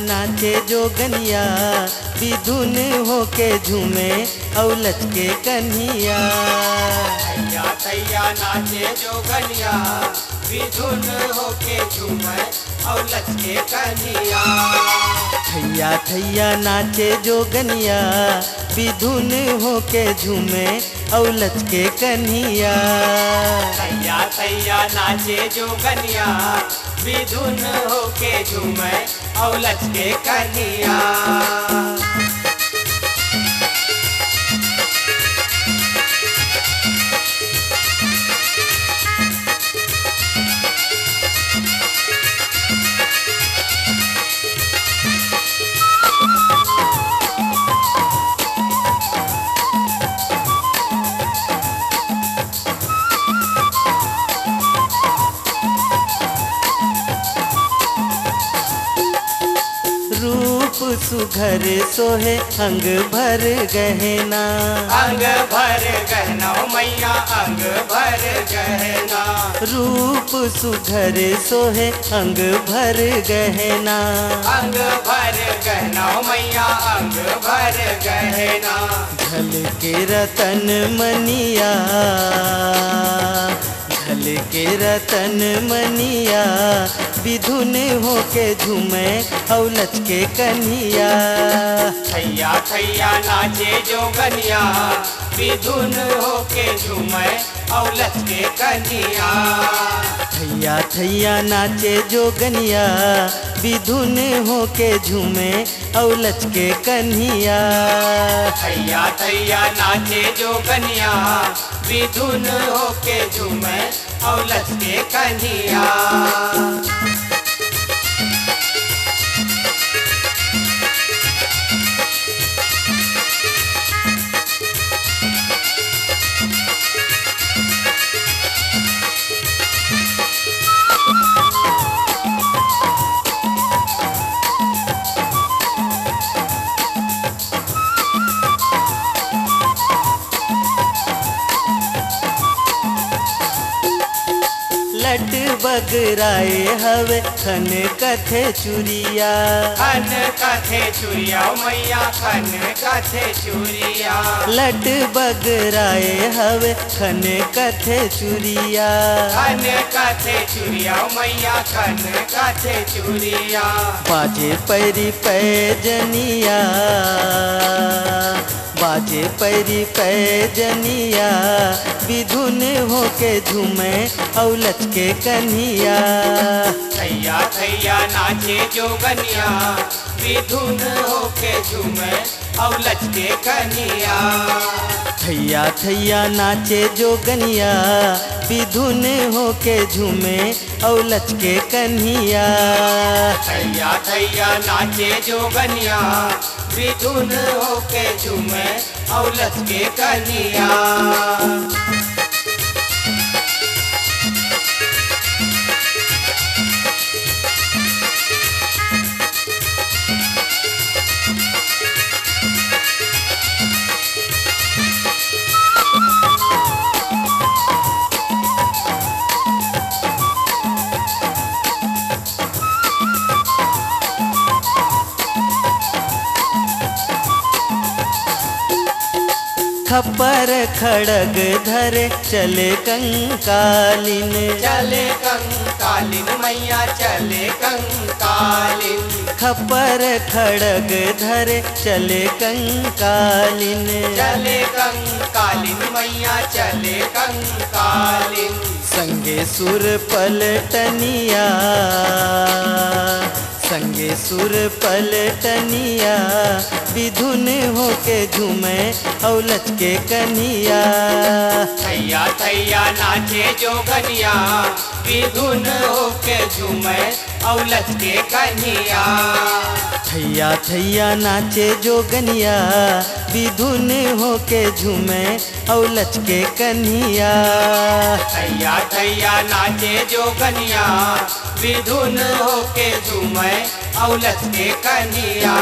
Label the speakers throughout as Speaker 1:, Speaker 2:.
Speaker 1: नाचे जोगनिया, विधुन होके झूमे औ लचके कन्हिया।
Speaker 2: थैया थैया नाचे जोगनिया, विधुन होके झूमे और लचके कन्हिया।
Speaker 1: थैया थैया नाचे जोगनिया, विधुन होके झूमे औ लचके कन्हिया।
Speaker 2: थैया थैया नाचे जोगनिया, विधुन होके झूमे और लचके कन्हिया।
Speaker 1: रूप सुघर सोहे अंग भर गहना,
Speaker 2: अंग भर गहना मैया अंग भर गहना।
Speaker 1: रूप सुघर सोहे अंग भर गहना।
Speaker 2: अंग भर गहना मैया अंग भर गहना।
Speaker 1: झलके रतन मनिया, झलके रतन मनिया, विधुन होके झूमे औ लचके कन्हिया।
Speaker 2: थैया थैया नाचे जोगनिया, विधुन होके झूमे और लचके कन्हिया।
Speaker 1: थैया थैया नाचे जोगनिया, विधुन होके झूमे औ लचके कन्हिया।
Speaker 2: थैया थैया नाचे जोगनिया, विधुन होके झूमे और लचके कन्हिया।
Speaker 1: लट बगराए हवे खन कथे चुरिया।
Speaker 2: खन कथे चुरिया मैया खन कथे चुरिया।
Speaker 1: लट बगराए हवे खन कथे चुरिया।
Speaker 2: खन कथे चुरिया मैया खन कथे चुरिया।
Speaker 1: बाजे पैरी पैजनिया, बाजे पैरी पैजनिया, विधुन होके झूमे औ लचके कन्हिया।
Speaker 2: थैया थैया नाचे जोगनिया, विधुन होके झूमे और लचके कन्हिया।
Speaker 1: थैया थैया नाचे जोगनिया, विधुन होके झूमे औ लचके कन्हिया।
Speaker 2: थैया थैया नाचे जोगनिया, विधुन होके झूमे और लचके कन्हिया।
Speaker 1: खप्पर खड़ग धरे चले कंकालिन।
Speaker 2: चले कंकालिन मैया चले कंकालिन।
Speaker 1: खप्पर खड़ग धरे चले कंकालिन।
Speaker 2: चले कंकालिन मैया चले कंकालिन।
Speaker 1: संगे सुर पलटनिया, संगे सुर पलटनिया, विधुन होके झूमे औ लचके कन्हिया।
Speaker 2: थैया थैया नाचे जोगनिया, विधुन होके झूमे और लचके कन्हिया।
Speaker 1: थैया थैया नाचे जोगनिया, विधुन होके झूमे औ लचके कन्हिया।
Speaker 2: थैया थैया नाचे जोगनिया, विधुन होके झूमे और लचके कन्हिया।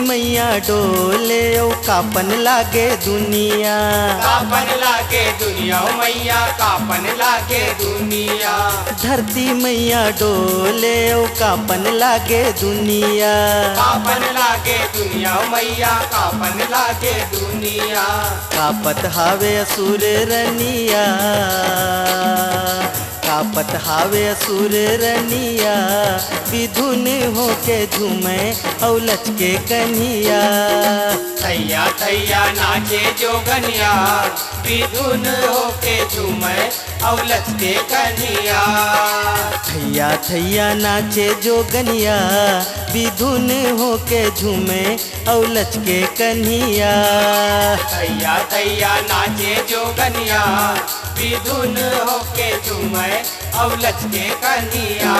Speaker 1: मैया डोले ओ कापन लागे दुनिया।
Speaker 2: कापन लागे दुनिया ओ मैया कापन लागे दुनिया।
Speaker 1: धरती मैया डोले ओ कापन लागे दुनिया।
Speaker 2: कापन लागे दुनिया ओ मैया कापन लागे दुनिया।
Speaker 1: कापत हावे असुर रनिया, कापत हावे असुर रनिया, विधुन होके झूमे औ लचके कन्हिया।
Speaker 2: थैया थैया नाचे जोगनिया, विधुन होके झूमे औ लचके कन्हिया।
Speaker 1: थैया थैया नाचे जोगनिया, विधुन होके झूमे औ लचके कन्हिया।
Speaker 2: थैया थैया नाचे जोगनिया, विधुन होके झूमे औ लचके कन्हिया।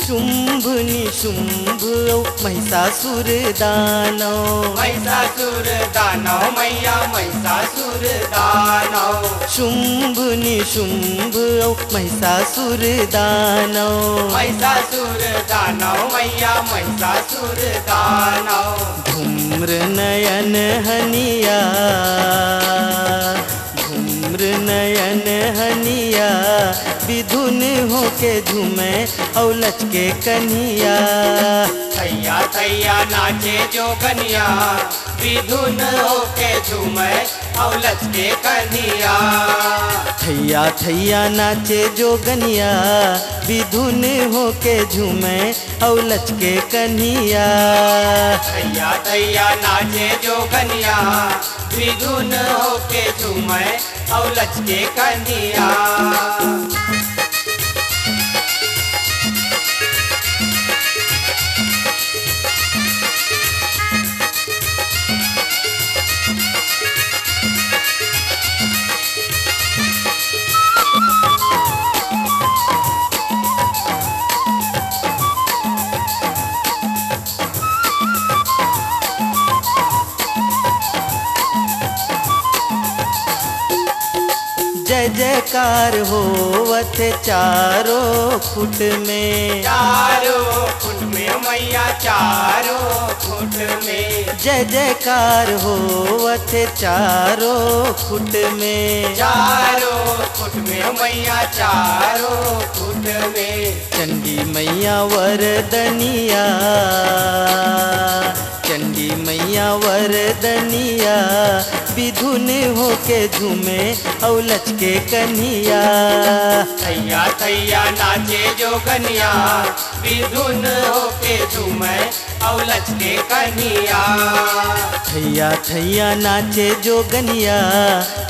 Speaker 1: शुंभ निशुंभ औ महिषासुर दानव।
Speaker 2: महिषासुर दानव मैया महिषासुर दानव।
Speaker 1: शुंभ निशुंभ औ महिषासुर दानव।
Speaker 2: महिषासुर दानव मैया महिषासुर दानव।
Speaker 1: धूम्र नयन हनिया, धूम्र नयन हनिया, विधुन होके झूमे औ लचके कन्हिया।
Speaker 2: थैया थैया नाचे जोगनिया, विधुन होके झूमे औ लचके कन्हिया।
Speaker 1: थैया थैया नाचे जोगनिया, विधुन होके झूमे औ लचके कन्हिया।
Speaker 2: थैया थैया नाचे जोगनिया, विधुन होके झूमे औ लचके कन्हिया।
Speaker 1: जय जयकार होवत चारों फुट में।
Speaker 2: चारों फुट में मैया चारों फुट में।
Speaker 1: जय जयकार होवत चारों फुट में।
Speaker 2: चारों फुट में मैया चारों फुट में।
Speaker 1: चंडी मैया वरदनिया, चंडी मैया वरदनिया, विधुन होके झूमे औ लचके कन्हिया।
Speaker 2: थैया थैया नाचे जोगनिया, विधुन होके झूमे औ लचके कन्हिया।
Speaker 1: थैया थैया नाचे जोगनिया,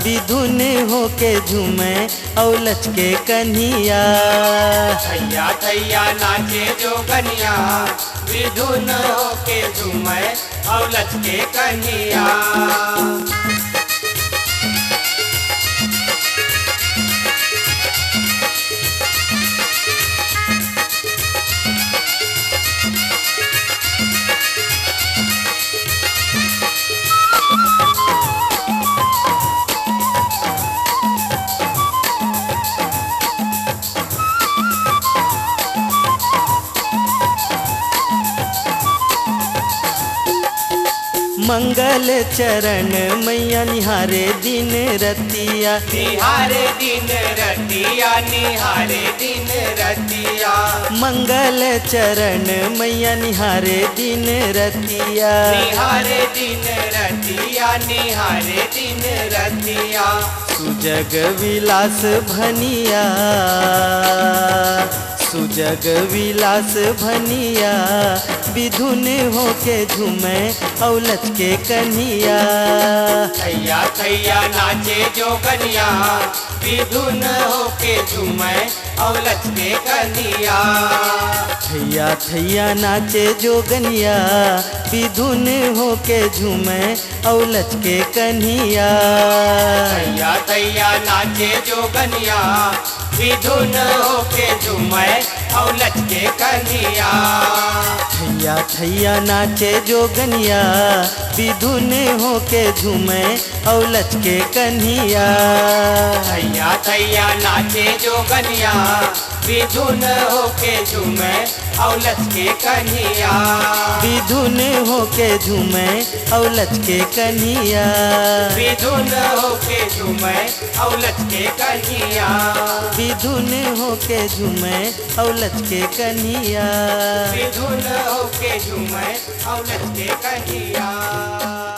Speaker 1: विधुन होके झूमे औ लचके कन्हिया।
Speaker 2: थैया थैया नाचे जोगनिया, विधुन होके झूमे औ लचके कन्हिया।
Speaker 1: मंगल चरण मैया निहारे दिन रतिया।
Speaker 2: निहारे दिन रतिया, निहारे दिन रतिया।
Speaker 1: मंगल चरण मैया निहारे दिन रतिया।
Speaker 2: निहारे दिन रतिया, निहारे दिन रतिया।
Speaker 1: सुजग विलास भनिया, सुजग विलास भनिया, विधुन होके झूमे औ लचके कन्हिया।
Speaker 2: थैया थैया नाचे जोगनिया, विधुन होके झूमे और लचके कन्हैया।
Speaker 1: थैया थैया नाचे जोगनिया विधुन होके झूमे और लचके कन्हैया।
Speaker 2: थैया थैया नाचे जोगनिया विधुन होके झूमे और लचके कन्हैया।
Speaker 1: थैया थैया नाचे जोगनिया विधुन होके झूमे और लचके कन्हैया।
Speaker 2: थैया थैया नाचे जोगनिया विधुन होके झूमे और लचके कन्हैया।
Speaker 1: विधुन होके झूमे और लचके कन्हैया।
Speaker 2: विधुन होके झूमे और लचके कन्हैया।
Speaker 1: विधुन होके झूमे और लचके कन्हैया।
Speaker 2: विधुन होके झूमे और लचके कन्हैया।